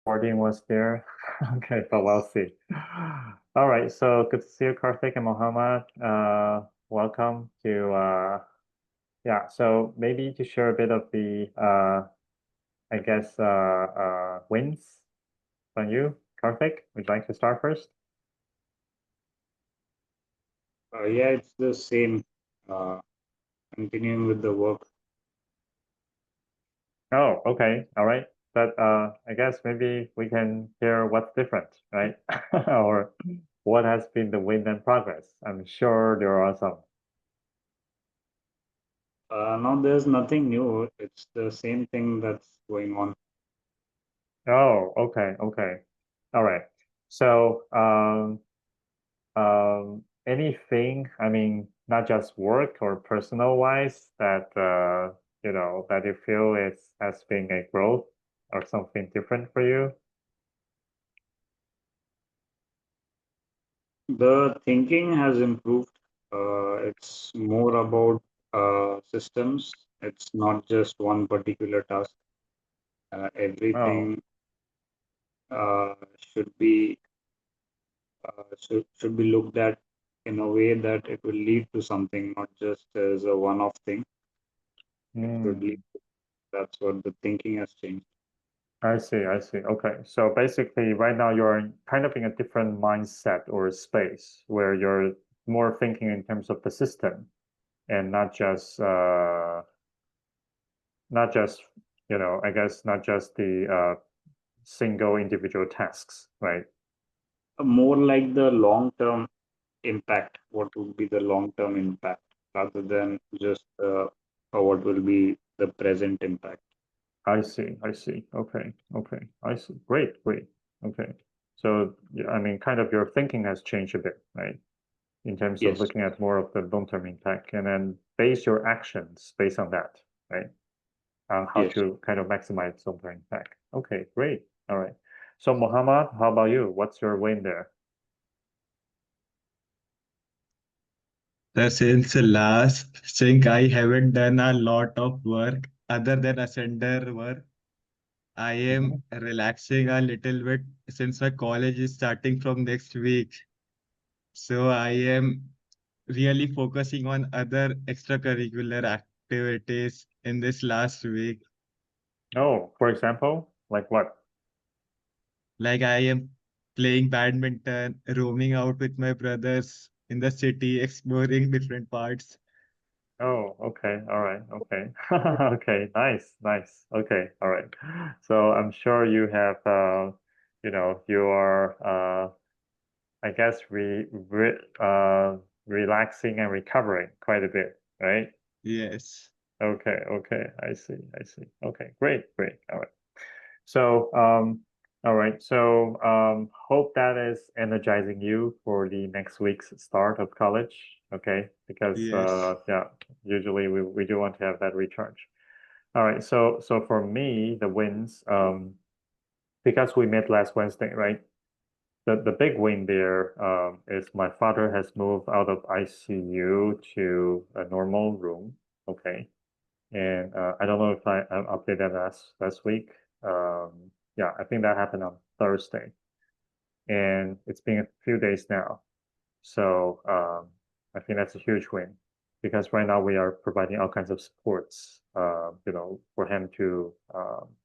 recording was there. Okay, but we'll see. All right, so good to see you, Karthik and Mohammed. Welcome to yeah. So maybe to share a bit of the I guess wins from you, Karthik. Would you like to start first? Yeah, it's the same. Uh, Continuing with the work. Oh, okay, all right. But I guess maybe we can hear what's different, right? Or what has been the win and progress. I'm sure there are some. Now there's nothing new. It's the same thing that's going on. Oh, okay, okay. All right. So, anything, I mean, not just work or personal wise that that you feel is has been a growth or something different for you? The thinking has improved. It's more about systems. It's not just one particular task. Oh, Everything should be should be looked at in a way that it will lead to something, not just as a one-off thing. It should lead. hmm. That's what the thinking has changed. I see, I see. Okay. So basically right now you're kind of in a different mindset or space where you're more thinking in terms of the system and not just I guess not just the single individual tasks, right? More like the long-term impact. What would be the long-term impact rather than just what will be the present impact? I see, I see. Okay, okay, I see. Great, great. Okay. So yeah, I mean, kind of your thinking has changed a bit, right? In terms of Yes, looking at more of the long-term impact and then base your actions based on that, right? On how yes. to kind of maximize long-term impact. Okay, great. All right. So Mohammed, how about you? What's your win there? Since last sync, I haven't done a lot of work other than ascender work. I Hmm. am relaxing a little bit since my college is starting from next week. So I am really focusing on other extracurricular activities in this last week. Oh, for example, like what? Like I am playing badminton, roaming out with my brothers in the city, exploring different parts. Oh, okay. All right. Okay. Okay. Nice. Nice. Okay. All right. So I'm sure you have, you are, I guess, relaxing and recovering quite a bit, right? Yes. Okay. Okay. I see. I see. Okay. Great. Great. All right. So, all right. So, hope that is energizing you for the next week's start of college. Okay, because Yes. yeah, usually we do want to have that recharge. All right. So for me, the wins, because we met last Wednesday, right? The big win there is my father has moved out of ICU to a normal room. Okay. And I don't know if I updated last week. Yeah, I think that happened on Thursday, and it's been a few days now. So I think that's a huge win because right now we are providing all kinds of supports, for him to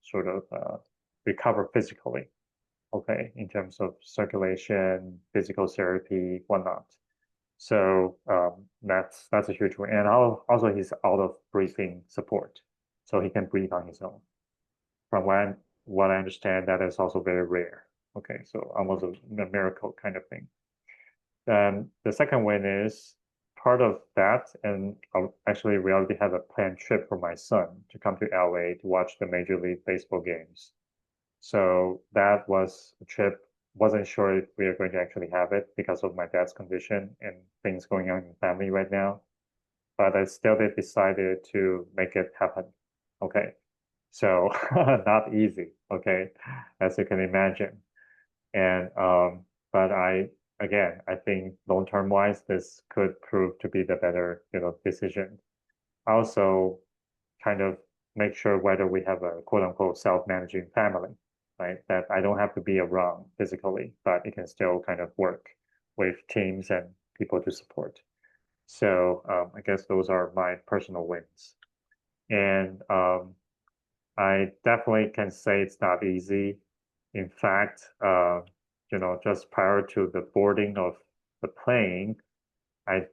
sort of recover physically. Okay, in terms of circulation, physical therapy, whatnot. So that's a huge win. And also he's out of breathing support, so he can breathe on his own. From what I understand, that is also very rare. Okay, so almost a miracle kind of thing. The second win is part of that, and actually we already have a planned trip for my son to come to LA to watch the Major League Baseball games. So that was a trip. Wasn't sure if we are going to actually have it because of my dad's condition and things going on in the family right now. But I still did decided to make it happen. Okay. So not easy, okay, as you can imagine. And but I think long-term wise, this could prove to be the better, decision. Also, kind of make sure whether we have a quote unquote self-managing family. right? That I don't have to be around physically, but it can still kind of work with teams and people to support. So I guess those are my personal wins. And I definitely can say it's not easy. In fact, just prior to the boarding of the plane, I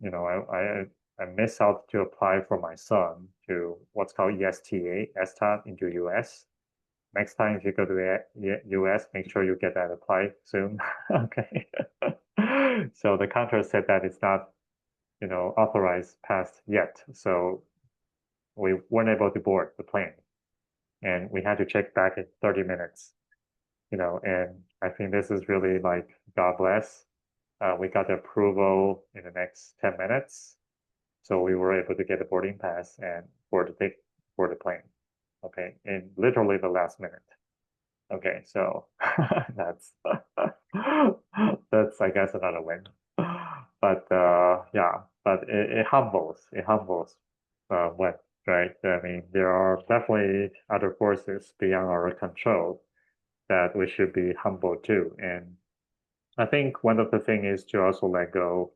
you know, I miss out to apply for my son to what's called ESTA, STAT into US. Next time if you go to the US, make sure you get that applied soon. Okay. So the contract said that it's not, authorized passed yet. So we weren't able to board the plane. And we had to check back in 30 minutes, and I think this is really like God bless. We got the approval in the next 10 minutes. So we were able to get the boarding pass and board the plane. Okay, in literally the last minute. Okay, so that's that's I guess another win. But yeah, but it humbles. It humbles when, right? I mean, there are definitely other forces beyond our control that we should be humble to. And I think one of the things is to also let go,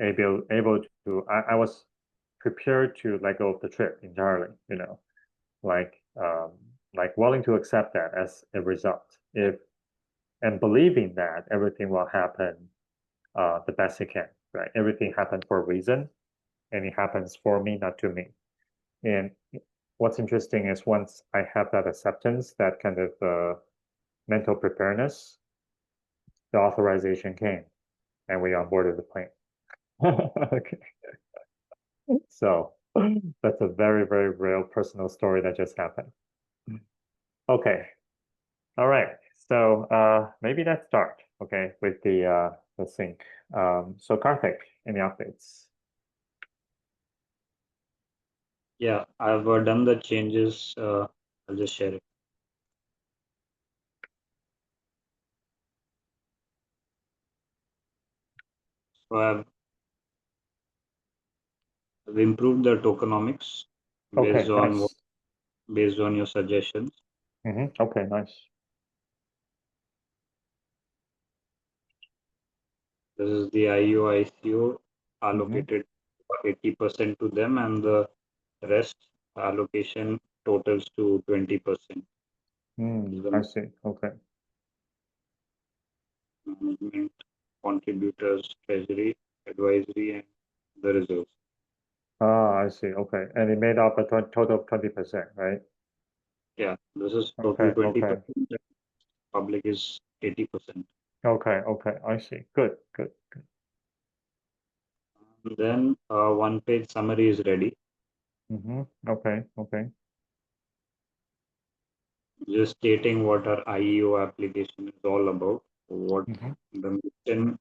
able to I was prepared to let go of the trip entirely, like like willing to accept that as a result. If and believing that everything will happen the best it can, right? Everything happens for a reason, and it happens for me, not to me. And what's interesting is once I have that acceptance, that kind of mental preparedness, the authorization came, and we onboarded the plane. Okay, so that's a very, very real personal story that just happened. Okay, all right. So maybe let's start, okay, with the sync. So Karthik, any updates? Yeah, I've done the changes. I'll just share it. So I've improved the tokenomics Okay, nice. based on your suggestions. Okay, nice. This is the IUICO allocated 80% to them, and the rest allocation totals to 20%. I see. Okay. Management, contributors, treasury, advisory, and the reserves. Ah, I see. Okay. And it made up a total of 20%, right? Yeah, this is Okay, total okay. 20%. Public is 80%. Okay, okay. I see. Good, good, good. And then one-page summary is ready. Okay, okay. Just stating what our IEO application is all about, what the mission,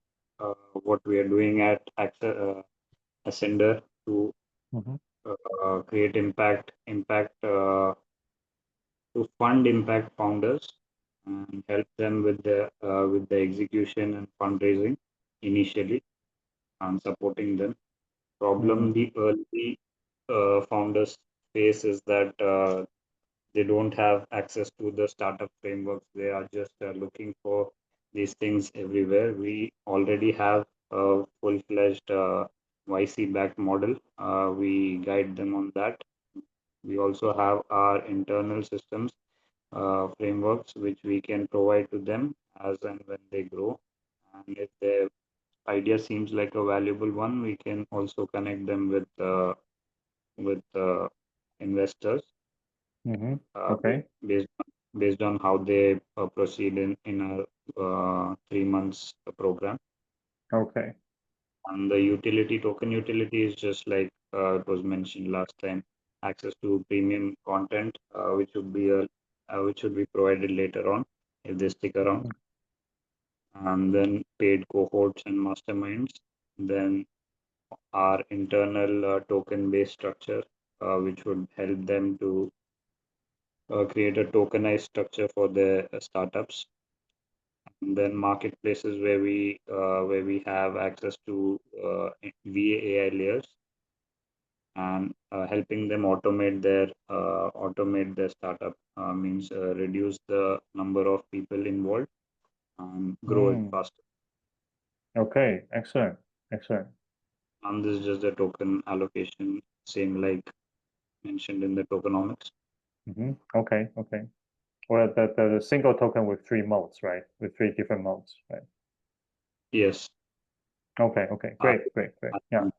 what we are doing at Ascender to create to fund impact founders and help them with the execution and fundraising initially and supporting them. Problem the early founders face is that they don't have access to the startup frameworks. They are just looking for these things everywhere. We already have a full-fledged YC-backed model. We guide them on that. We also have our internal systems frameworks which we can provide to them as and when they grow. And if their idea seems like a valuable one, we can also connect them with investors Okay, based on how they proceed in a 3 months program. okay. And the token utility is just like it was mentioned last time, access to premium content, which would be provided later on if they stick around, and then paid cohorts and masterminds. Then our internal token-based structure, which would help them to create a tokenized structure for their startups. And then marketplaces where we have access to VA AI layers, and helping them automate their startup means reduce the number of people involved and grow it Mm, faster. okay, excellent, excellent. And this is just the token allocation, same like mentioned in the tokenomics. Okay, okay. Well, the single token with three modes, right? With three different modes, right? Yes. Okay, okay, uh, great, great, great. Yeah,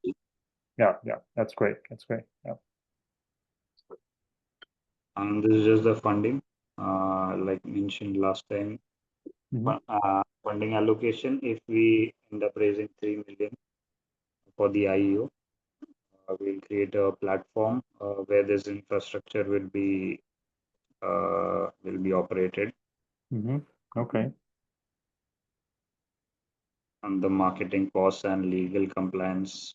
yeah, yeah. That's great. That's great. Yeah. and this is just the funding, like mentioned last time. Mhm. Funding allocation, if we end up raising 3 million for the IEO, we'll create a platform where this infrastructure will be operated, Okay. and the marketing costs and legal compliance,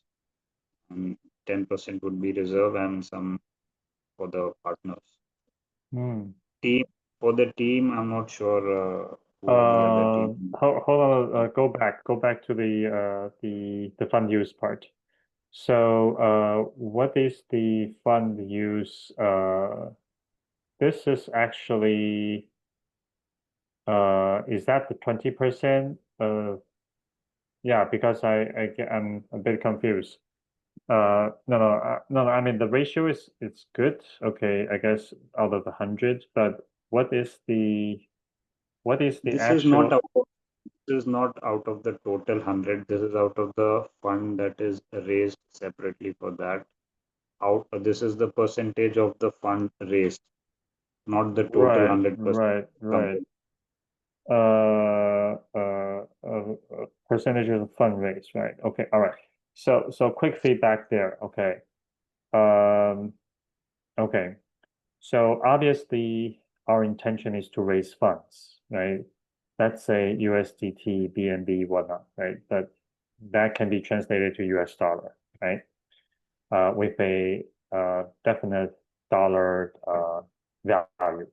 and 10% would be reserved and some for the partners. Hmm. Team For the team, I'm not sure who are the other team. Hold on. Go back to the fund use part. So, what is the fund use? This is actually, is that the 20%? Yeah, because I'm a bit confused. No. I mean, the ratio is it's good. Okay, I guess out of 100, but what is the This is not actual? out this is not out of the total 100. This is out of the fund that is raised separately for that. This is the percentage of the fund raised, not the total Right, 100%. right, right. Percentages of fundraise, right? Okay, all right. So quick feedback there. Okay. Um, okay. So obviously our intention is to raise funds, right? Let's say USDT, BNB, whatnot, right? But that can be translated to US dollar, right? With a definite dollar value,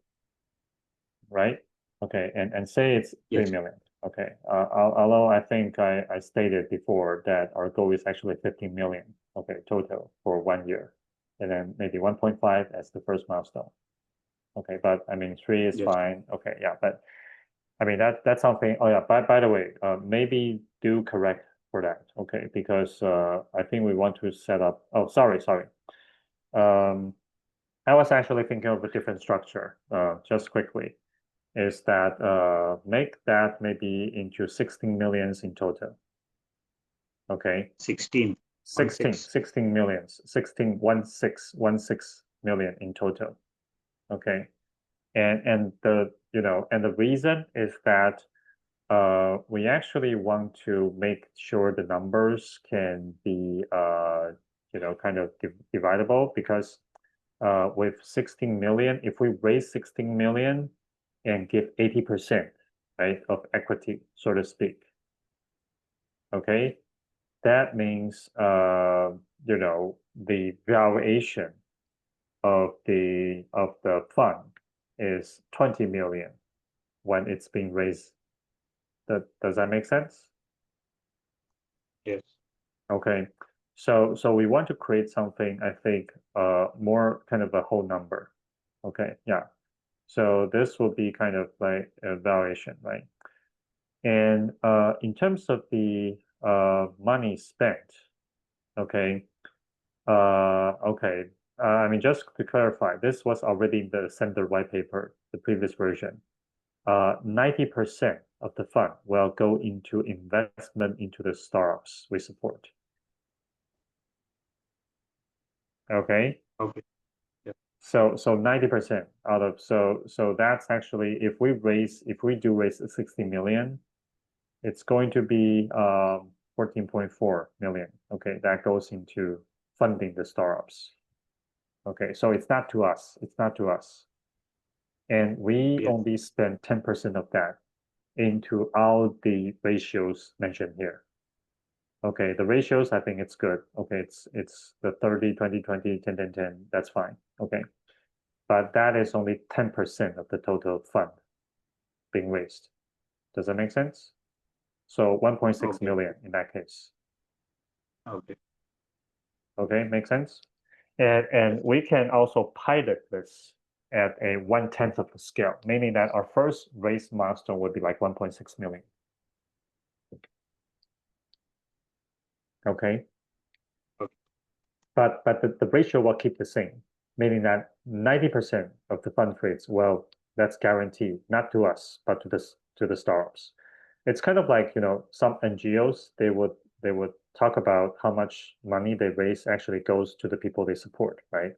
right? Okay, and say it's 3 Yes, million. Okay, although I think I stated before that our goal is actually 15 million, okay, total for 1 year, and then maybe 1.5 as the first milestone. Okay, but I mean, 3 is yes, fine. Okay, yeah, but I mean, that's something. Oh, yeah, by the way, maybe do correct for that, okay, because I think we want to set up. Oh, sorry. Um, I was actually thinking of a different structure, just quickly is that make that maybe into 16 millions in total. Okay. 16, 16, 16 millions, 16, 16 million in total. Okay. And and the reason is that we actually want to make sure the numbers can be kind of dividable because with 16 million, if we raise 16 million and give 80%, right, of equity, so to speak, okay, that means, the valuation of the fund is 20 million when it's being raised. Does that make sense? yes, Okay. So we want to create something, I think, more kind of a whole number. Okay, yeah. So this will be kind of like a valuation, right? And in terms of the money spent, okay, okay. I mean, just to clarify, this was already in the Sender white paper, the previous version. 90% of the fund will go into investment into the startups we support. Okay. okay, yes, So 90% out of so that's actually if we do raise 60 million, it's going to be 14.4 million. Okay, that goes into funding the startups. Okay, so it's not to us. It's not to us. And we yes, only spend 10% of that into all the ratios mentioned here. Okay, the ratios, I think it's good. Okay, it's the 30, 20, 20, 10, 10, 10. That's fine. Okay. But that is only 10% of the total fund being raised. Does that make sense? So 1.6 okay, million in that case. okay. Okay, make sense? And we can also pilot this at a 1/10 of the scale, meaning that our first raise milestone would be like 1.6 million. Okay. Okay. But the ratio will keep the same, meaning that 90% of the fund raise, well, that's guaranteed, not to us, but to the startups. It's kind of like, some NGOs, they would talk about how much money they raise actually goes to the people they support, right?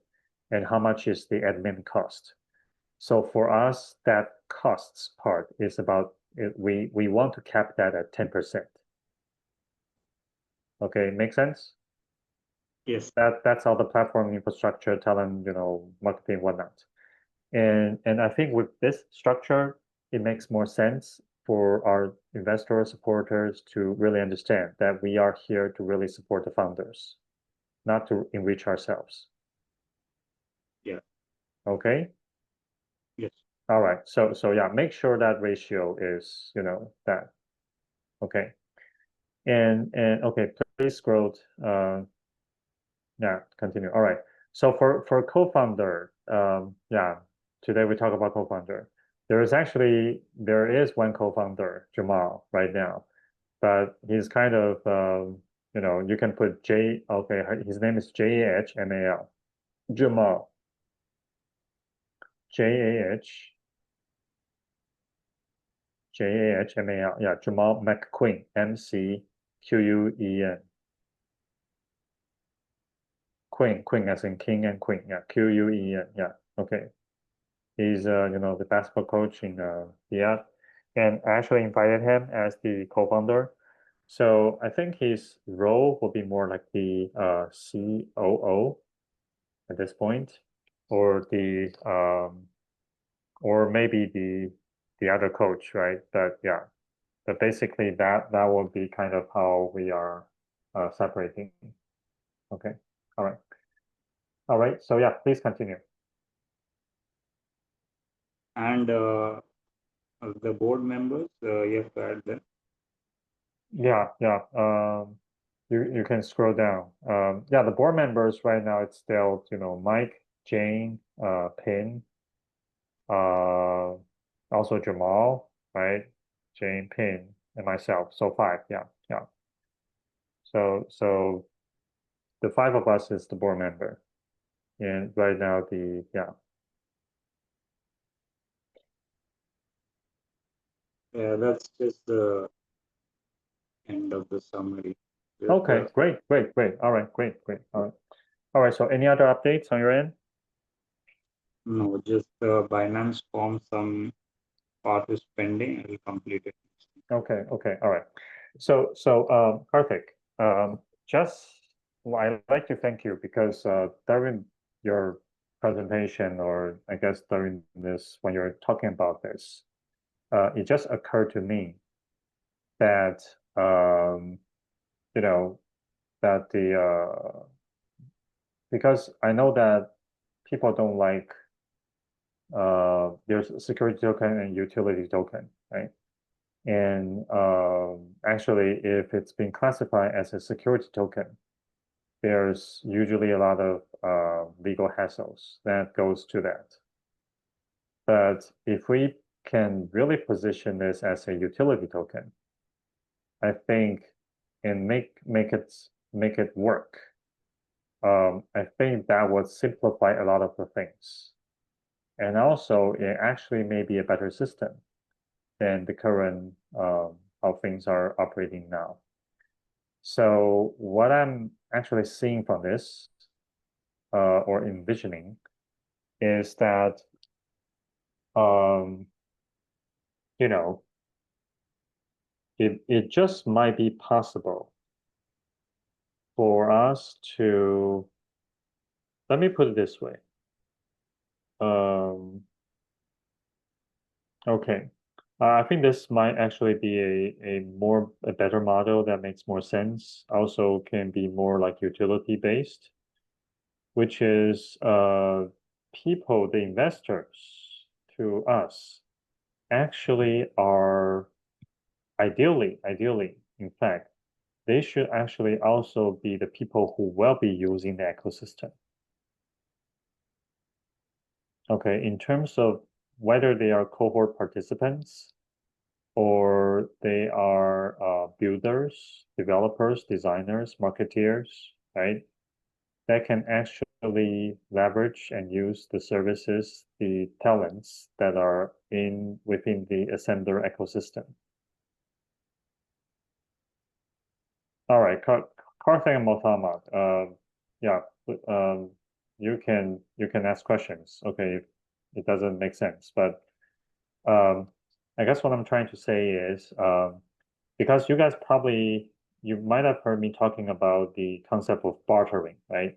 And how much is the admin cost. So for us, that costs part is about, we want to cap that at 10%. Okay, make sense? Yes. That's all the platform infrastructure, talent, marketing, whatnot. And I think with this structure, it makes more sense for our investor supporters to really understand that we are here to really support the founders, not to enrich ourselves. Yeah. Okay. Yes. All right. So yeah, make sure that ratio is, that. Okay. And okay, please scroll. Yeah, continue. All right. So for co-founder, yeah, today we talk about co-founder. There is one co-founder, Jamal, right now, but he's kind of you can put okay, his name is Jahmal. Jamal. Jahmal. Jahmal. Yeah, Jamal McQueen. McQueen. Queen as in king and queen. Yeah, Quen. Yeah, okay. He's the basketball coach in Riyadh, and I actually invited him as the co-founder. So I think his role will be more like the COO at this point, or or maybe the other coach, right? But yeah, but basically that will be kind of how we are separating. Okay, all right, all right. So yeah, please continue. And the board members, you have to add them. Yeah. You can scroll down. Yeah, the board members right now it's still, Mike, Jane, Pin, also Jamal, right? Jane, Pin, and myself. So 5, yeah. So the 5 of us is the board member. And right now Yeah, that's just the end of the summary. Just Okay, great. All right, great. All right, so any other updates on your end? No, just Binance form some part is pending. I will complete it. Okay, all right. So, Karthik, just I'd like to thank you because during your presentation, or I guess during this, when you're talking about this, it just occurred to me that you know that because I know that people don't like there's a security token and utility token, right? And actually, if it's been classified as a security token, there's usually a lot of legal hassles that goes to that. But if we can really position this as a utility token, I think, and make it work, I think that would simplify a lot of the things. And also, it actually may be a better system than the current how things are operating now. So what I'm actually seeing from this or envisioning is that um, you know it just might be possible for us to, let me put it this way. Okay. I think this might actually be a better model that makes more sense. Also can be more like utility based, which is people, the investors to us actually are ideally, in fact, they should actually also be the people who will be using the ecosystem. Okay, in terms of whether they are cohort participants or they are builders, developers, designers, marketeers, right? That can actually leverage and use the services, the talents that are within the Ascender ecosystem. All right, Karthik and Mohammad, yeah, you can ask questions. Okay, if it doesn't make sense, but I guess what I'm trying to say is because you guys you might have heard me talking about the concept of bartering, right?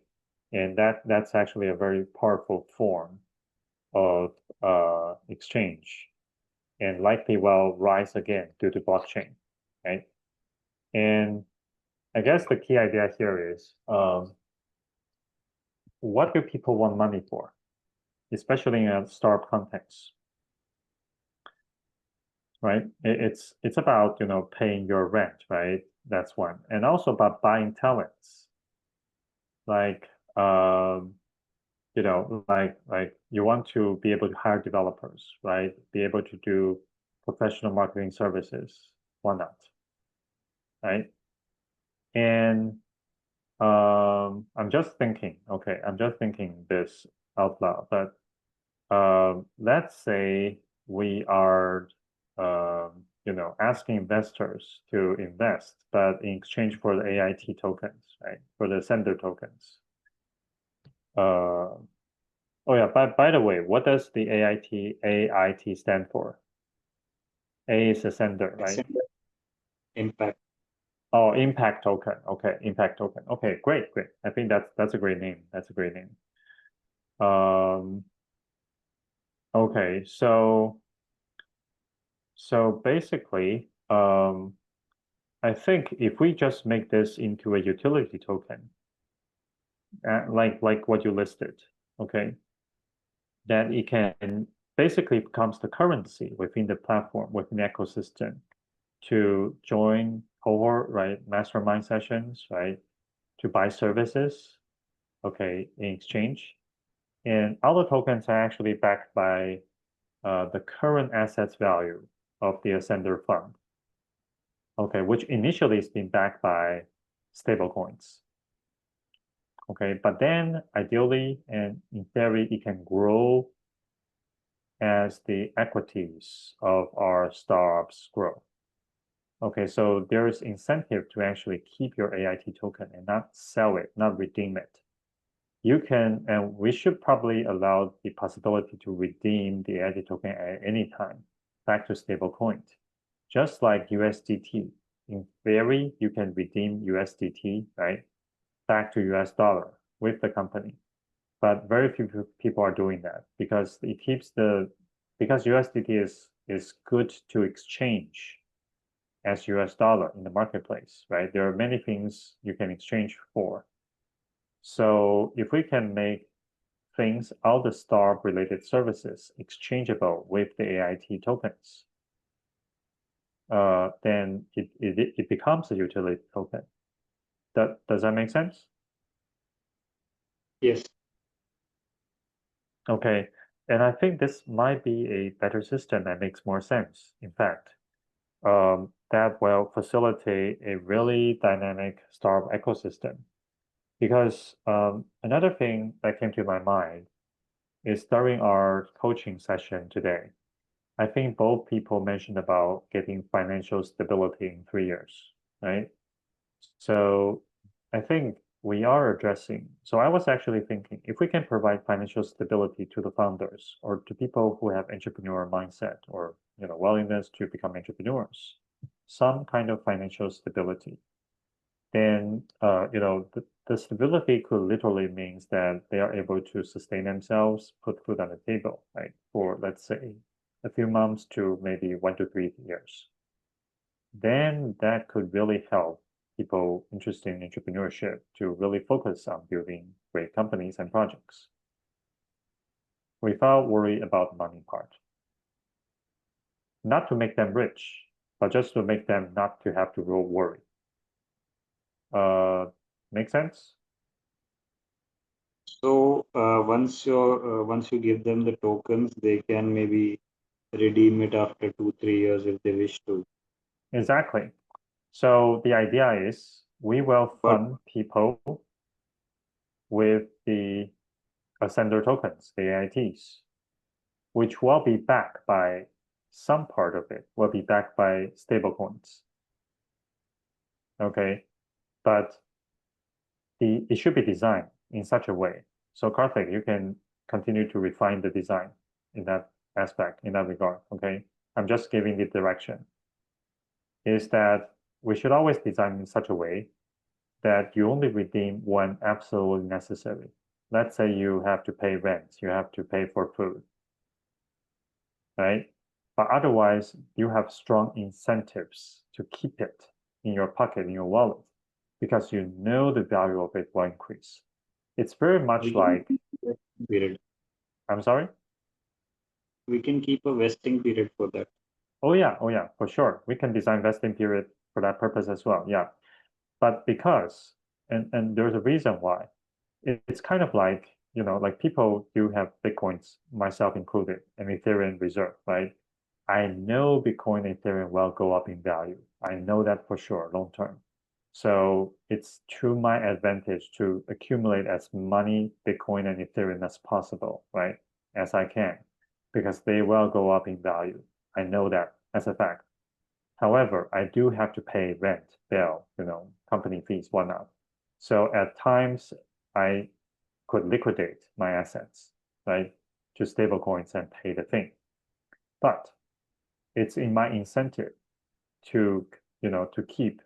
And that's actually a very powerful form of exchange and likely will rise again due to blockchain, right? And I guess the key idea here is what do people want money for, especially in a startup context, right? It's about paying your rent, right? That's one, and also about buying talents, like like you want to be able to hire developers, right? Be able to do professional marketing services, why not, right? And I'm just thinking, okay, I'm just thinking this out loud, but let's say we are, asking investors to invest, but in exchange for the AIT tokens, right? For the sender tokens. Oh yeah, by the way, what does the AIT stand for? A is a sender, right? Impact. Oh, impact token. Okay, impact token. Okay, great. I think that's a great name. That's a great name. Okay, so basically, I think if we just make this into a utility token, like what you listed, okay, then it can basically becomes the currency within the platform, within the ecosystem to join cohort, right, mastermind sessions, right, to buy services, okay, in exchange. And all the tokens are actually backed by the current assets value of the Ascender fund, okay, which initially is being backed by stablecoins. Okay, but then ideally and in theory, it can grow as the equities of our startups grow. Okay, so there's incentive to actually keep your AIT token and not sell it, not redeem it. You can, and we should probably allow the possibility to redeem the AIT token at any time back to stablecoin. Just like USDT. In theory, you can redeem USDT, right, back to US dollar with the company. But very few people are doing that because it keeps because USDT is good to exchange as US dollar in the marketplace, right? There are many things you can exchange for. So if we can make things, all the startup related services exchangeable with the AIT tokens, then it becomes a utility token. Does that make sense? Yes. Okay, and I think this might be a better system that makes more sense, in fact. That will facilitate a really dynamic startup ecosystem. Because another thing that came to my mind is during our coaching session today, I think both people mentioned about getting financial stability in 3 years, right? So I think we are addressing. So I was actually thinking if we can provide financial stability to the founders or to people who have entrepreneur mindset or willingness to become entrepreneurs, some kind of financial stability, then the stability could literally means that they are able to sustain themselves, put food on the table, right? For let's say a few months to maybe 1 to 3 years. Then that could really help people interested in entrepreneurship to really focus on building great companies and projects without worry about the money part. Not to make them rich, but just to make them not to have to worry. Make sense? So once you give them the tokens, they can maybe redeem it after 2 3 years if they wish to. Exactly. So the idea is we will But fund people with the Ascender tokens, the AITs, which will be backed by some part of it, will be backed by stablecoins. Okay. But it should be designed in such a way. So Karthik, you can continue to refine the design in that aspect, in that regard. Okay. I'm just giving the direction. Is that we should always design in such a way that you only redeem when absolutely necessary. Let's say you have to pay rent, you have to pay for food, right? But otherwise, you have strong incentives to keep it in your pocket, in your wallet, because you know the value of it will increase. It's very much we can like, keep a vesting period. I'm sorry? We can keep a vesting period for that. Oh yeah, for sure. We can design vesting period for that purpose as well. Yeah. But because, and there's a reason why, it's kind of like, like people do have Bitcoins, myself included, and Ethereum reserve, right? I know Bitcoin and Ethereum will go up in value. I know that for sure, long term. So it's to my advantage to accumulate as many Bitcoin and Ethereum as possible, right? As I can, because they will go up in value. I know that as a fact. However, I do have to pay rent, bill, company fees, whatnot. So at times I could liquidate my assets, right, to stablecoins and pay the thing. But it's in my incentive to, to keep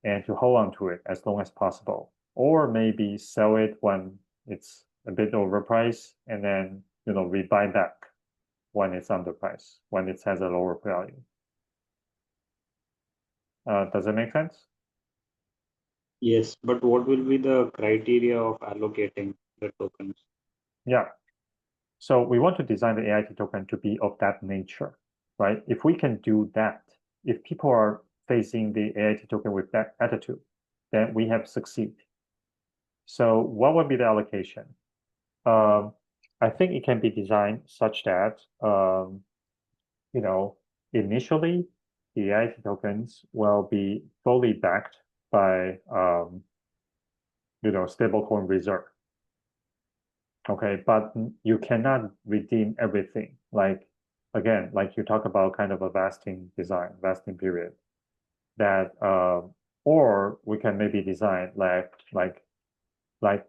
and to hold on to it as long as possible, or maybe sell it when it's a bit overpriced and then, rebuy back when it's underpriced, when it has a lower value. Does it make sense? Yes, but what will be the criteria of allocating the tokens? Yeah. So we want to design the AIT token to be of that nature, right? If we can do that, if people are facing the AIT token with that attitude, then we have succeed. So what would be the allocation? I think it can be designed such that, you know, initially the AIT tokens will be fully backed by, stablecoin reserve. Okay, but you cannot redeem everything. Like, again, like you talk about kind of a vesting design, vesting period that, or we can maybe design like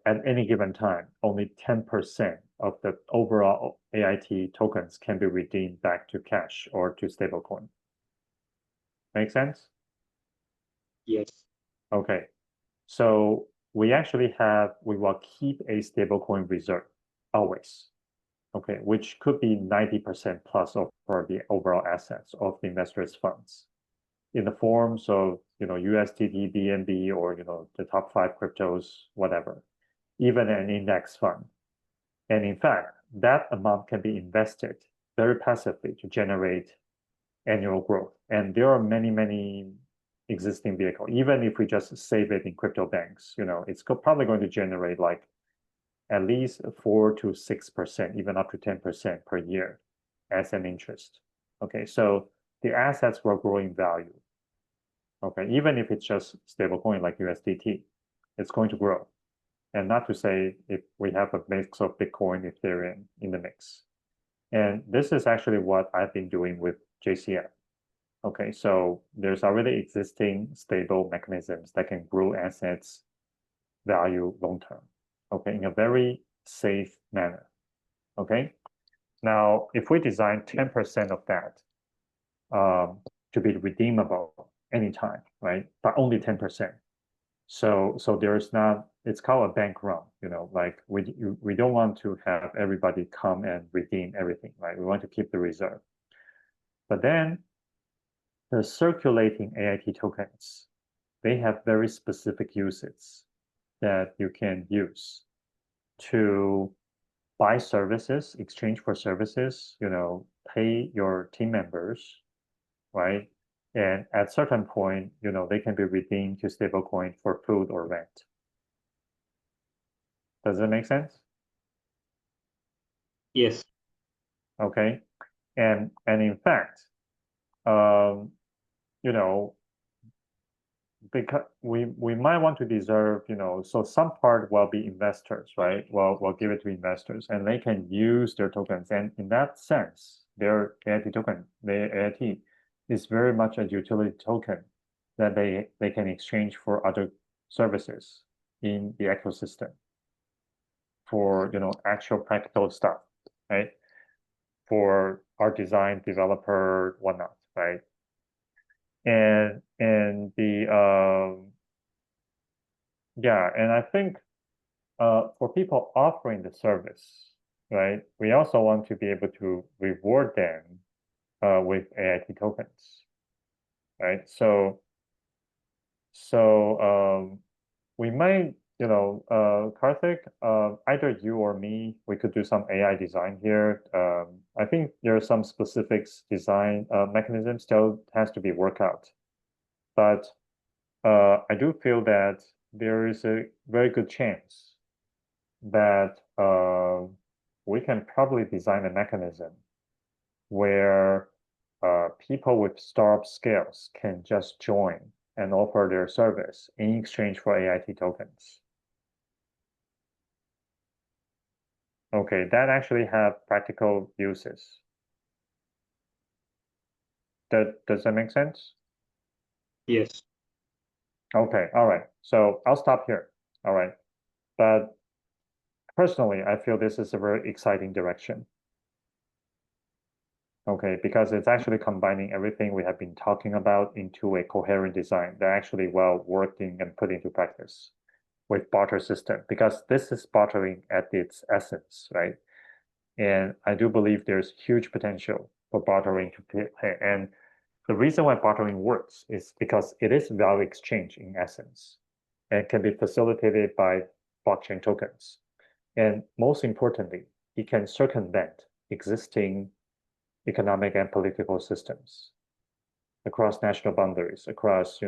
at any given time, only 10% of the overall AIT tokens can be redeemed back to cash or to stablecoin. Make sense? Yes. Okay. So we will keep a stablecoin reserve always. Okay, which could be 90% plus of for the overall assets of the investors' funds in the forms of, USDT, BNB, or, the top 5 cryptos, whatever, even an index fund. And in fact, that amount can be invested very passively to generate annual growth. And there are many, many existing vehicles. Even if we just save it in crypto banks, it's probably going to generate like at least 4 to 6%, even up to 10% per year as an interest. Okay, so the assets will grow in value. Okay, even if it's just stablecoin like USDT, it's going to grow. And not to say if we have a mix of Bitcoin, Ethereum in the mix. And this is actually what I've been doing with JCF. Okay, so there's already existing stable mechanisms that can grow assets value long term. Okay, in a very safe manner. Okay, now if we design 10% of that to be redeemable anytime, right? But only 10%. So there's not, it's called a bank run, like we don't want to have everybody come and redeem everything, right? We want to keep the reserve. But then the circulating AIT tokens, they have very specific uses that you can use to buy services, exchange for services, pay your team members, right? And at certain point, they can be redeemed to stablecoin for food or rent. Does it make sense? Yes. Okay. And in fact, you know, because we might want to deserve, so some part will be investors, right? We'll give it to investors and they can use their tokens. And in that sense, their AIT token, the AIT is very much a utility token that they can exchange for other services in the ecosystem for, actual practical stuff, right? For art design, developer, whatnot, right? And yeah, and I think for people offering the service, right, we also want to be able to reward them with AIT tokens, right? So we might, Karthik, either you or me, we could do some AI design here. I think there are some specifics design mechanisms still has to be worked out, but I do feel that there is a very good chance that we can probably design a mechanism where people with startup skills can just join and offer their service in exchange for AIT tokens. Okay, that actually have practical uses. Does that make sense? Yes. Okay, all right. So I'll stop here. All right. But personally, I feel this is a very exciting direction. Okay, because it's actually combining everything we have been talking about into a coherent design that actually well working and put into practice with barter system, because this is bartering at its essence, right? And I do believe there's huge potential for bartering to play. And the reason why bartering works is because it is value exchange in essence and can be facilitated by blockchain tokens. And most importantly, it can circumvent existing economic and political systems across national boundaries, across,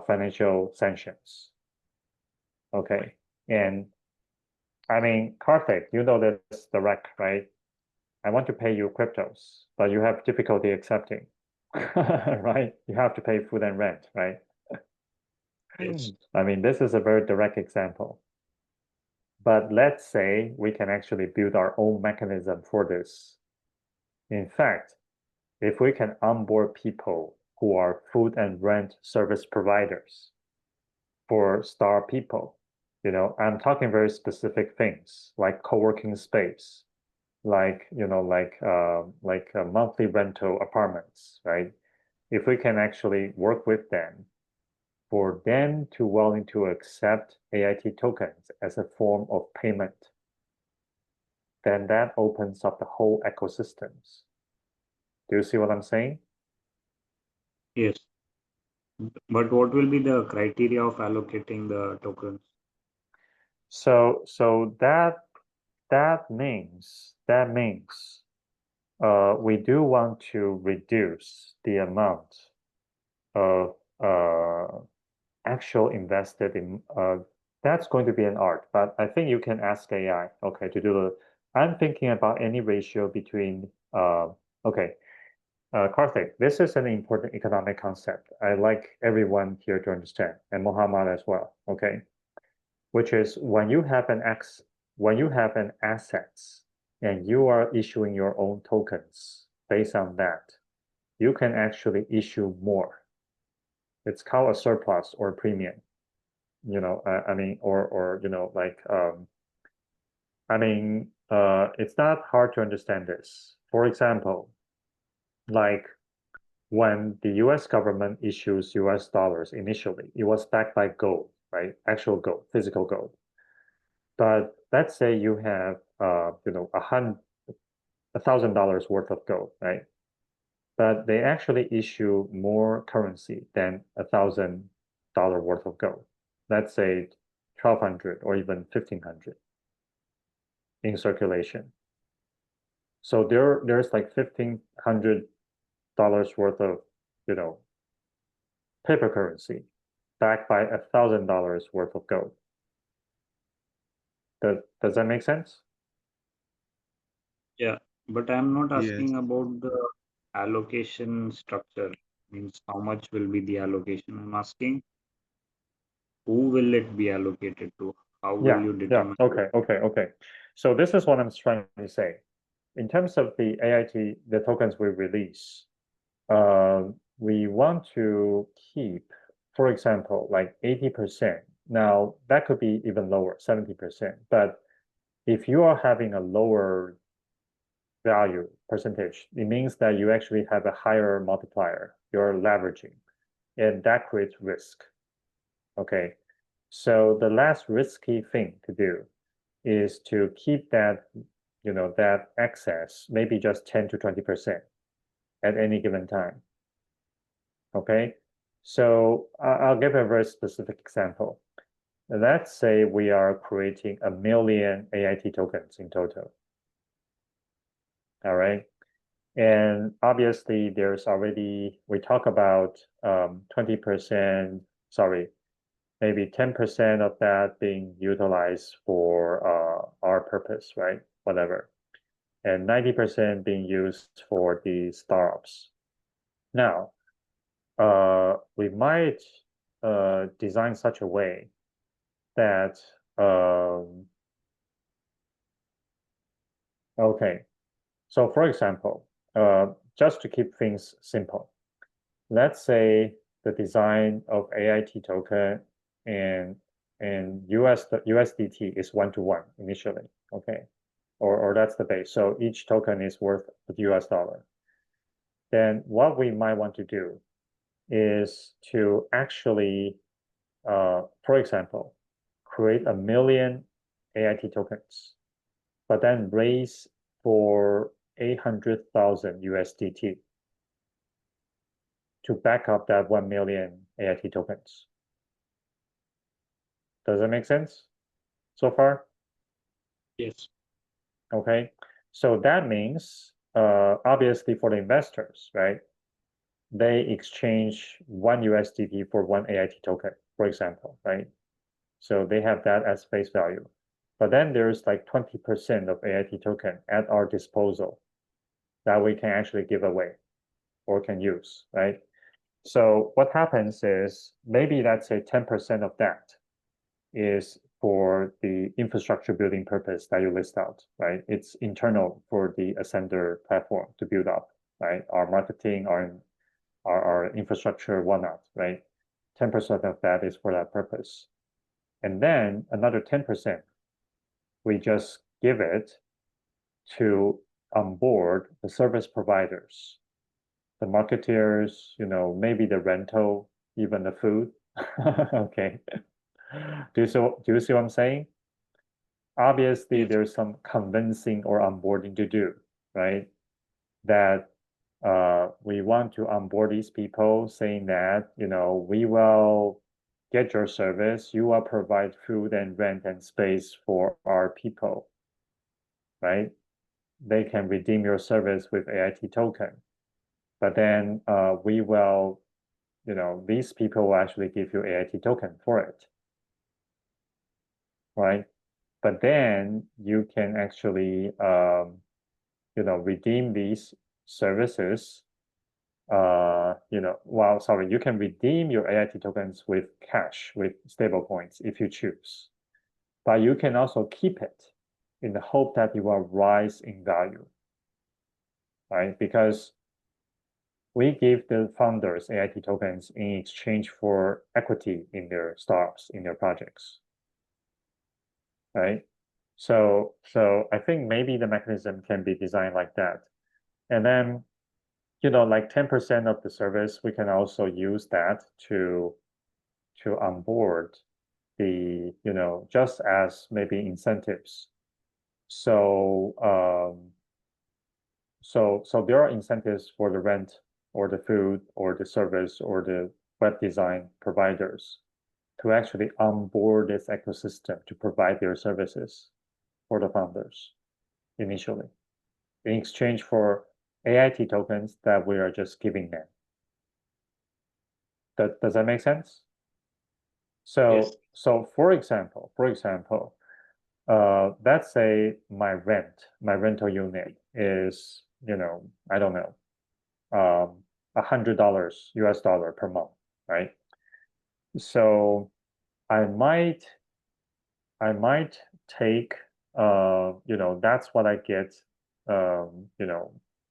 financial sanctions. Okay. And I mean, Karthik, you know this the rec, right? I want to pay you cryptos, but you have difficulty accepting, right? You have to pay food and rent, right? Yes. I mean, this is a very direct example. But let's say we can actually build our own mechanism for this. In fact, if we can onboard people who are food and rent service providers for star people, I'm talking very specific things like co-working space, like, monthly rental apartments, right? If we can actually work with them for them to willing to accept AIT tokens as a form of payment, then that opens up the whole ecosystems. Do you see what I'm saying? Yes. But what will be the criteria of allocating the tokens? So that means we do want to reduce the amount of actual invested in that's going to be an art, but I think you can ask AI, okay, to do the I'm thinking about any ratio between okay, Karthik, this is an important economic concept. I like everyone here to understand, and Muhammad as well, okay? Which is when you have an assets and you are issuing your own tokens based on that, you can actually issue more. It's called a surplus or a premium. I mean, or it's not hard to understand this. For example, like when the US government issues US dollars initially, it was backed by gold, right? Actual gold, physical gold. But let's say you have $1,000 worth of gold, right? But they actually issue more currency than $1,000 worth of gold. Let's say 1,200 or even 1,500 in circulation. So there's like $1,500 worth of, paper currency backed by $1,000 worth of gold. Does that make sense? Yeah, but I'm not Yes. asking about the allocation structure, means how much will be the allocation. I'm asking who will it be allocated to? How will Yeah, you yeah. determine? Okay. So this is what I'm trying to say. In terms of the AIT, the tokens we release, we want to keep, for example, like 80%. Now, that could be even lower, 70%. But if you are having a lower value percentage, it means that you actually have a higher multiplier. You're leveraging, and that creates risk. Okay. So the last risky thing to do is to keep that, that excess, maybe just 10 to 20% at any given time. Okay. So I'll give a very specific example. Let's say we are creating 1 million AIT tokens in total. All right. And obviously there's already, we talk about 20%, sorry, maybe 10% of that being utilized for our purpose, right? Whatever. And 90% being used for the startups. Now, we might design such a way that, okay, so for example, just to keep things simple, let's say the design of AIT token and USDT is 1-to-1 initially, okay? Or that's the base. So each token is worth a US dollar. Then what we might want to do is to actually, for example, create 1 million AIT tokens, but then raise for 800,000 USDT to back up that 1 million AIT tokens. Does that make sense so far? Yes. Okay. So that means, obviously for the investors, right? They exchange 1 USDT for 1 AIT token, for example, right? So they have that as face value. But then there's like 20% of AIT token at our disposal that we can actually give away or can use, right? So what happens is maybe let's say 10% of that is for the infrastructure building purpose that you list out, right? It's internal for the Ascender platform to build up, right? Our marketing, our infrastructure, whatnot, right? 10% of that is for that purpose. And then another 10%, we just give it to onboard the service providers, the marketeers, maybe the rental, even the food. Okay. Do you see what I'm saying? Obviously, Yes. there's some convincing or onboarding to do, right? That we want to onboard these people saying that, we will get your service, you will provide food and rent and space for our people, right? They can redeem your service with AIT token. But then we will, these people will actually give you AIT token for it, right? But then you can actually, redeem these services. Sorry, you can redeem your AIT tokens with cash, with stable coins if you choose. But you can also keep it in the hope that you will rise in value, right? Because we give the founders AIT tokens in exchange for equity in their startups, in their projects, right? So I think maybe the mechanism can be designed like that. And then, like 10% of the service, we can also use that to onboard the, just as maybe incentives. So so there are incentives for the rent or the food or the service or the web design providers to actually onboard this ecosystem to provide their services for the founders initially in exchange for AIT tokens that we are just giving them. Does that make sense? Yes. So for example, let's say my rental unit is, I don't know, $100 US dollar per month, right? So I might take, that's what I get,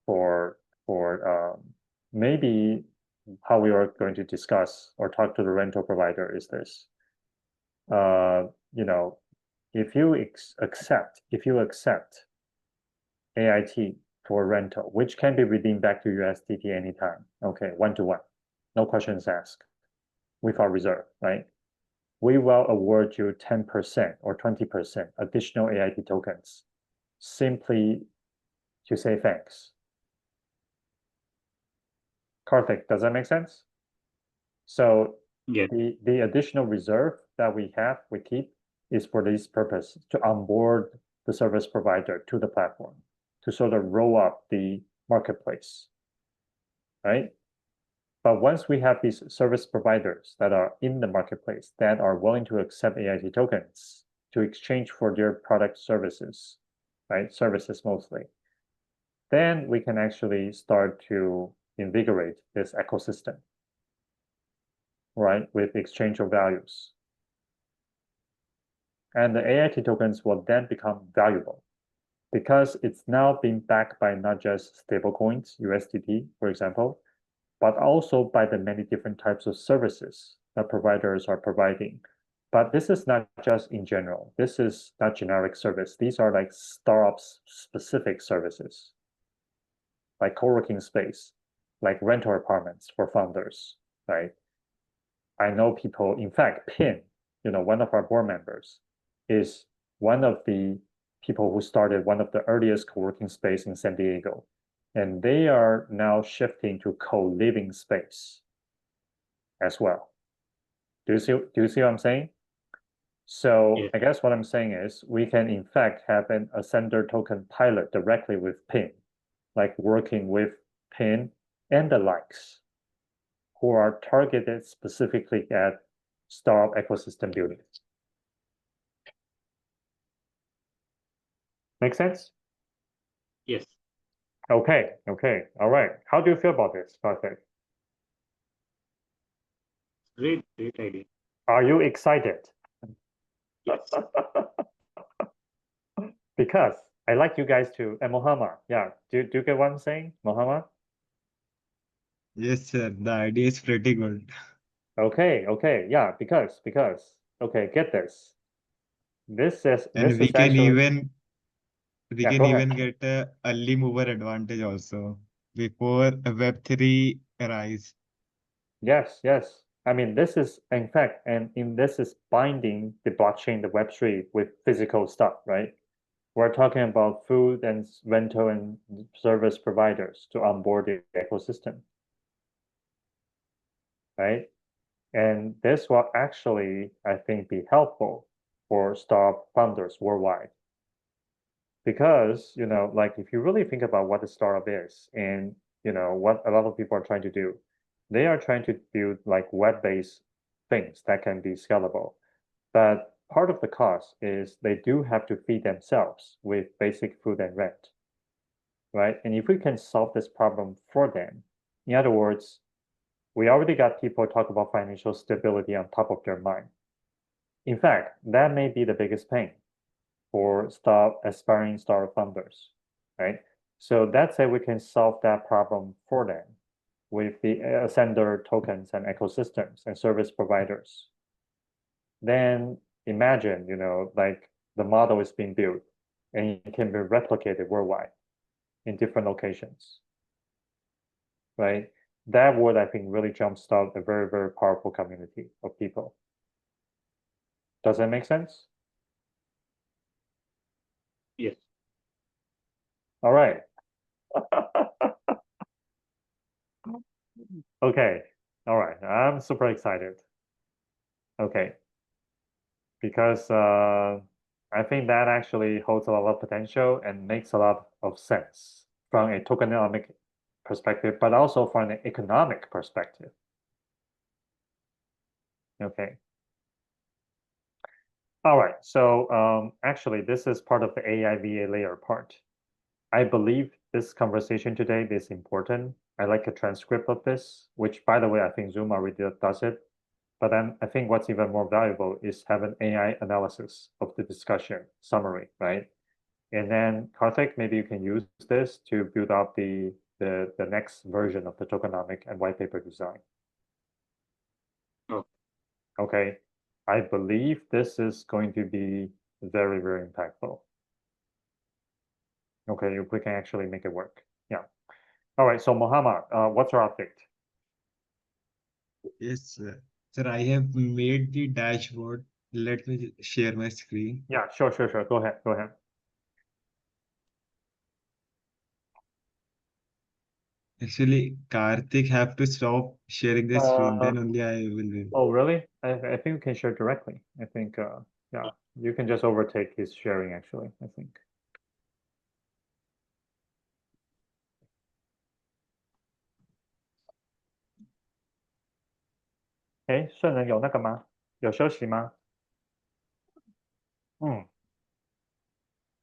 for maybe how we are going to discuss or talk to the rental provider is this. You know, if you accept AIT for rental, which can be redeemed back to USDT anytime, okay, 1-to-1, no questions asked, without reserve, right? We will award you 10% or 20% additional AIT tokens simply to say thanks. Karthik, does that make sense? So Yeah. the additional reserve that we keep is for this purpose, to onboard the service provider to the platform, to sort of roll up the marketplace, right? But once we have these service providers that are in the marketplace that are willing to accept AIT tokens to exchange for their product services, right? Services mostly, then we can actually start to invigorate this ecosystem, right? With exchange of values. And the AIT tokens will then become valuable because it's now being backed by not just stablecoins, USDT, for example, but also by the many different types of services that providers are providing. But this is not just in general. This is not generic service. These are like startups specific services, like co-working space, like rental apartments for founders, right? I know people, in fact, Pin, one of our board members, is one of the people who started one of the earliest co-working space in San Diego. And they are now shifting to co-living space as well. Do you see what I'm saying? So Yeah. I guess what I'm saying is we can in fact have an Ascender token pilot directly with PIN, like working with PIN and the likes, who are targeted specifically at startup ecosystem building. Make sense? Yes. Okay, all right. How do you feel about this, Karthik? Great idea. Are you excited? Yes. Because I like you guys to, and Mohammed, yeah, do you get what I'm saying, Mohammed? Yes, sir. The idea is pretty good. Okay, yeah, because, okay, get this. This is And we can actually, yeah, go ahead. get a early mover advantage also before Web3 arise. Yes. I mean, this is, in fact, this is binding the blockchain, the Web3 with physical stuff, right? We're talking about food and rental and service providers to onboard the ecosystem, right? And this will actually, I think, be helpful for startup founders worldwide. Because, like if you really think about what a startup is and, what a lot of people are trying to do, they are trying to build like web-based things that can be scalable. But part of the cost is they do have to feed themselves with basic food and rent, right? And if we can solve this problem for them, in other words, we already got people talk about financial stability on top of their mind. In fact, that may be the biggest pain for aspiring startup founders, right? So that's how we can solve that problem for them with the Ascender tokens and ecosystems and service providers. Then imagine, like the model is being built and it can be replicated worldwide in different locations, right? That would, I think, really jumpstart a very, very powerful community of people. Does that make sense? Yes. All right. Okay. All right. I'm super excited. Okay. Because I think that actually holds a lot of potential and makes a lot of sense from a tokenomic perspective, but also from an economic perspective. Okay. All right. So actually, this is part of the AI VA layer part. I believe this conversation today is important. I like a transcript of this, which, by the way, I think Zoom already does it. But then I think what's even more valuable is have an AI analysis of the discussion summary, right? And then Karthik, maybe you can use this to build up the next version of the tokenomic and white paper design. Okay. Okay. I believe this is going to be very, very impactful. Okay, if we can actually make it work. Yeah. All right. So Mohammed, what's our update? Yes, sir. Sir, I have made the dashboard. Let me share my screen. Yeah, sure, sure, sure. Go ahead. Go ahead. Actually, Karthik have to stop sharing the screen, Uh, then only I will be. oh, really? I think we can share directly. I think, yeah, you can just overtake his sharing, actually, I think.哎，圣人有那个吗？有休息吗？嗯，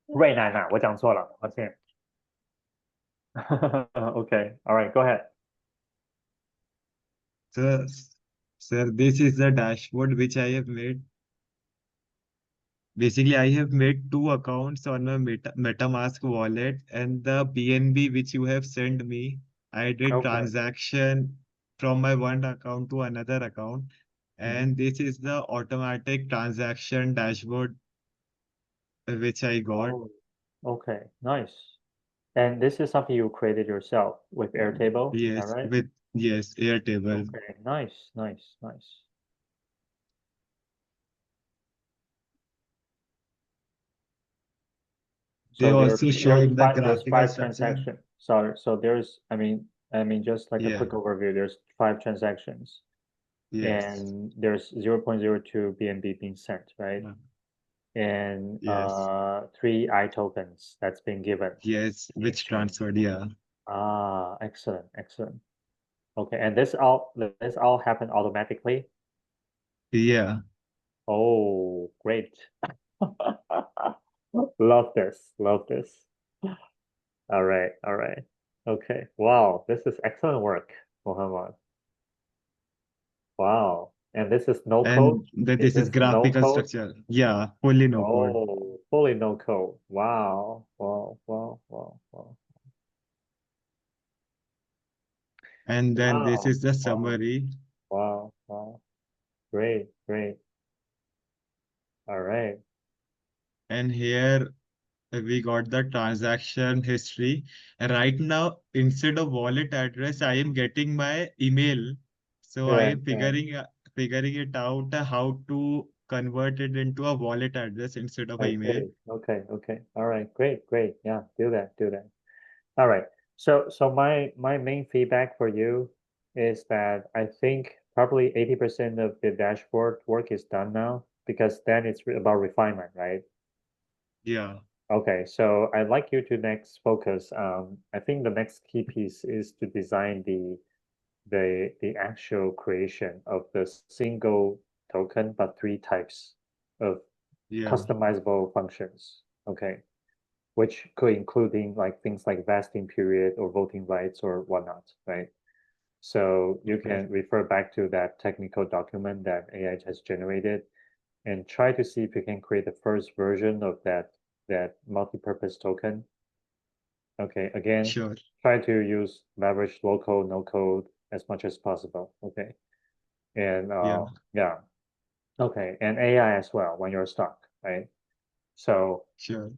瑞奶奶，我讲错了，抱歉。Okay, all right, go ahead. So, sir, this is the dashboard which I have made. Basically, I have made two accounts on my MetaMask wallet and the BNB which you have sent me. I did Okay. transaction from my one account to another account. Mhm. And this is the automatic transaction dashboard which I got. Oh, okay, nice. And this is something you created yourself with Airtable, is that Yes, right? with yes, Airtable. Okay, nice, nice, nice. They So also showing the there's graphical five structure. transactions. So there's I mean just like a Yeah, quick overview, there's five transactions yes, and there's 0.02 BNB being sent, right? yeah, And yes, three I tokens that's been given yes, in which exchange. transferred, yeah. Ah, excellent, excellent. Okay, and this all happened automatically. Yeah. Oh, great. Love this, love this. All right, all right. Okay. Wow, this is excellent work, Mohammed. Wow. And this is no code? And Is this is this no graphical code? structure. Yeah, fully no code. Oh, fully no code. Wow. Wow, wow, wow, wow. And then this Wow, is the wow, summary. wow, wow. Great, great. All right. And here we got the transaction history. And right now, instead of wallet address, I am getting my email. So I Right, am right. figuring it out how to convert it into a wallet address instead of an I email. see. Okay, okay. All right, great, great. Yeah, do that, do that. All right. So my main feedback for you is that I think probably 80% of the dashboard work is done now because then it's about refinement, right? Yeah, Okay, so I'd like you to next focus. I think the next key piece is to design the actual creation of the single token, but three types of yeah. customizable functions. Okay, which could including like things like vesting period or voting rights or whatnot, right? So you Okay, can refer back to that technical document that AI has generated and try to see if you can create the first version of that multi-purpose token. Okay, again, sure. try to use leverage low code, no code as much as possible. Okay, and Yeah, yeah, okay, and AI as well when you're stuck, right? So sure.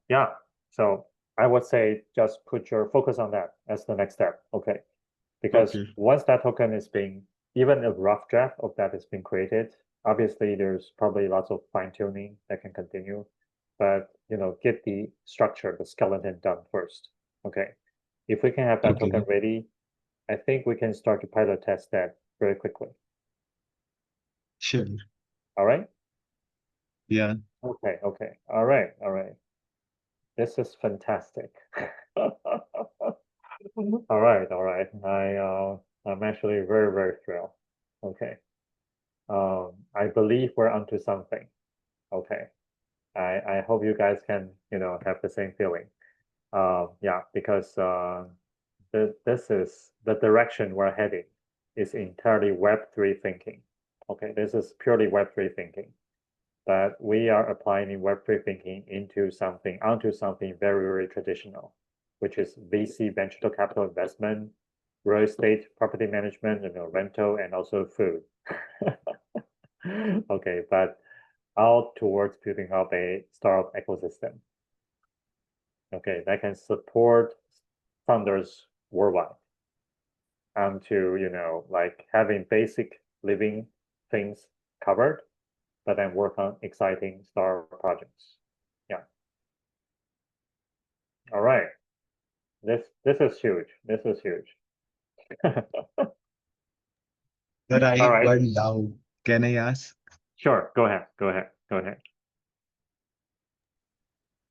yeah, so I would say just put your focus on that as the next step. Okay, because Okay, once that token is being, even a rough draft of that has been created, obviously there's probably lots of fine tuning that can continue, but get the structure, the skeleton done first. Okay, if we can have that token okay, ready, I think we can start to pilot test that very quickly. sure. All right. Yeah. Okay. Okay. All right. All right. This is fantastic. All right. All right. I'm actually very, very thrilled. Okay. I believe we're onto something. Okay. I hope you guys can, have the same feeling. Yeah, because this is the direction we're heading is entirely Web3 thinking. Okay, this is purely Web3 thinking. But we are applying Web3 thinking onto something very, very traditional, which is VC, venture capital investment, real estate, property management, rental, and also food. Okay, but all towards building up a startup ecosystem. Okay, that can support founders worldwide to, like having basic living things covered, but then work on exciting startup projects. Yeah. All right. This is huge. This is huge. Sir, I All have right. one doubt. Can I ask? Sure. Go ahead. Go ahead. Go ahead.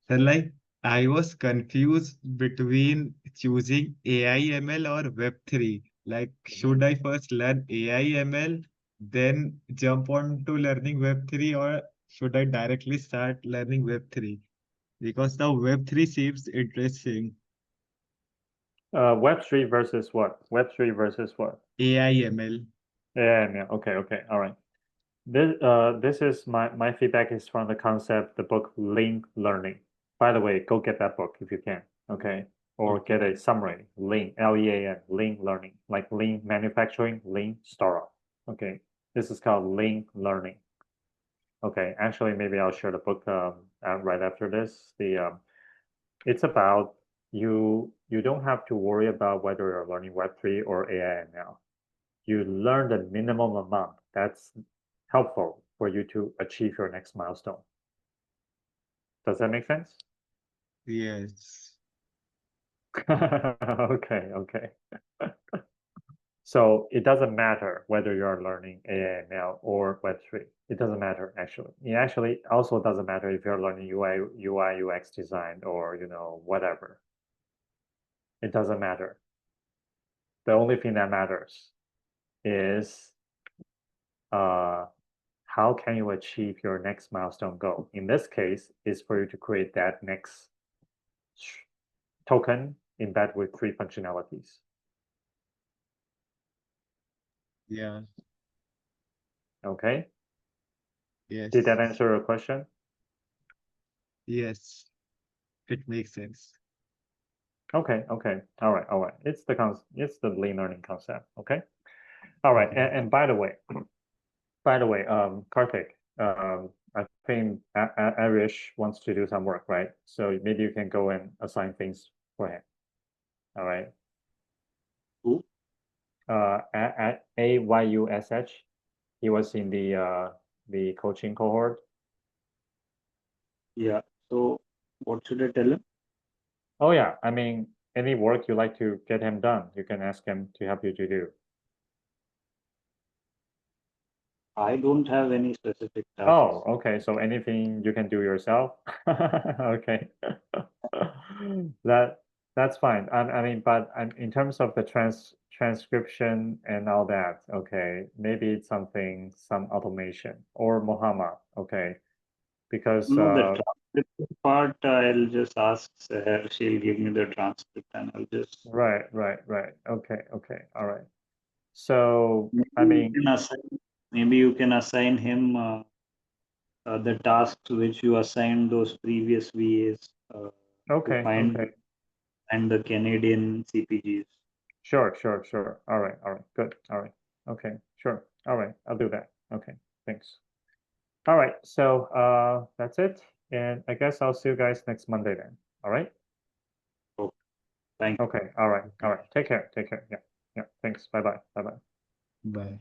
Sir, like I was confused between choosing AI ML or Web3. Like, should I first learn AI ML, then jump on to learning Web3, or should I directly start learning Web3? Because the Web3 seems interesting. Web3 versus what? Web3 versus what? AI ML. Yeah. Okay. Okay. All right. This is my feedback is from the concept, the book Lean Learning. By the way, go get that book if you can. Okay. Or Okay. get a summary. Lean, Lean, Lean Learning, like lean manufacturing, lean startup. Okay. This is called Lean Learning. Okay. Actually, maybe I'll share the book right after this. It's about you don't have to worry about whether you're learning Web3 or AI now. You learn the minimum amount that's helpful for you to achieve your next milestone. Does that make sense? Yes. Okay, okay. So it doesn't matter whether you're learning AI ML or Web3. It doesn't matter actually. It actually also doesn't matter if you're learning UI UX design or whatever. It doesn't matter. The only thing that matters is how can you achieve your next milestone goal? In this case, is for you to create that next token embed with 3 functionalities. Yeah. Okay. Yes. Did that answer your question? Yes. It makes sense. Okay. Okay. All right. All right. It's the lean learning concept. Okay. All right. Okay. And by the way, Karthik, I think Arish wants to do some work, right? So maybe you can go and assign things for him. All right. Who? At AYUSH, he was in the coaching cohort. Yeah. So what should I tell him? Oh yeah, I mean, any work you like to get him done, you can ask him to help you to do. I don't have any specific tasks. Oh, okay. So anything you can do yourself? Okay. That's fine. I mean, but in terms of the transcription and all that, okay, maybe it's some automation or Muhammad, okay, because No, the transcript part, I'll just ask her. She'll give me the transcript and I'll just. right. Okay, all right. So I Maybe mean, you can assign him the tasks which you assigned those previous VAs to okay, find okay. and the Canadian CPGs. Sure. All right, good. All right. Okay, sure. All right, I'll do that. Okay, thanks. All right, so that's it. And I guess I'll see you guys next Monday then. All right? Thank you. Okay, all right. Take care. Yeah. Thanks. Bye-bye. Bye.